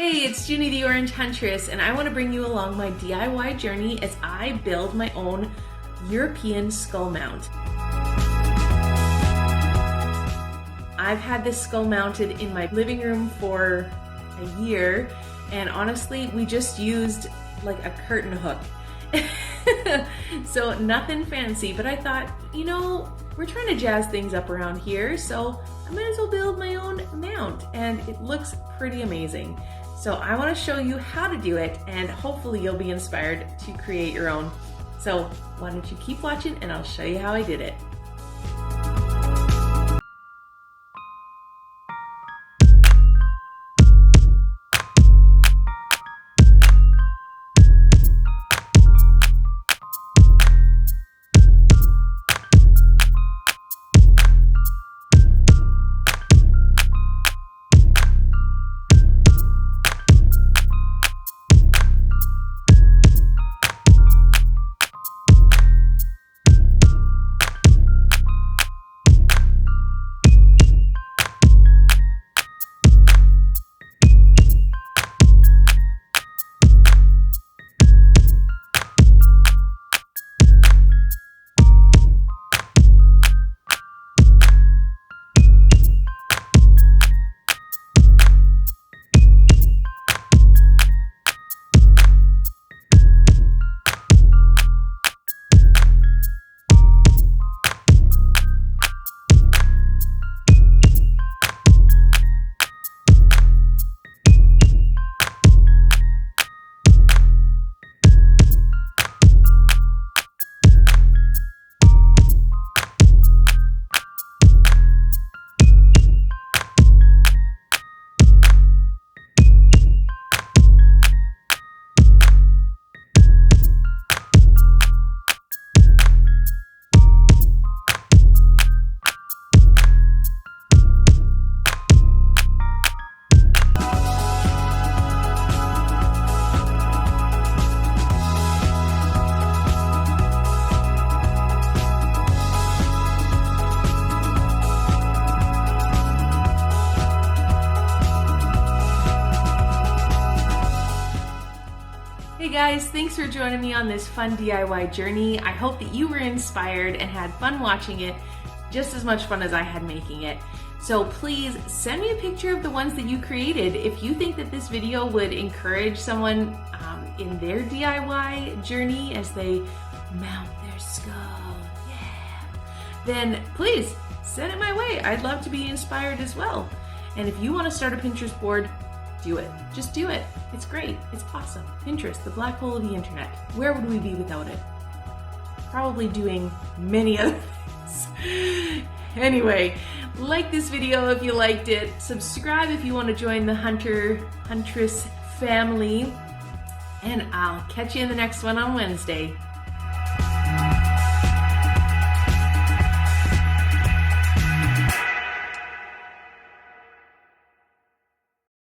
Hey, it's Junie the Orange Huntress, and I want to bring you along my DIY journey as I build my own European skull mount. I've had this skull mounted in my living room for a year, and honestly, we just used like a curtain hook. So nothing fancy, but I thought, you know, we're trying to jazz things up around here, so I might as well build my own mount, and it looks pretty amazing. So I want to show you how to do it, and hopefully you'll be inspired to create your own. So why don't you keep watching and I'll show you how I did it. Hey guys, thanks for joining me on this fun DIY journey. I hope that you were inspired and had fun watching it, just as much fun as I had making it. So please send me a picture of the ones that you created. If you think that this video would encourage someone in their DIY journey as they mount their skull, then please send it my way. I'd love to be inspired as well. And if you want to start a Pinterest board, do it. Just do it. It's great. It's awesome. Pinterest, the black hole of the internet. Where would we be without it? Probably doing many other things. Anyway, like this video if you liked it. Subscribe if you want to join the Huntress family. And I'll catch you in the next one on Wednesday.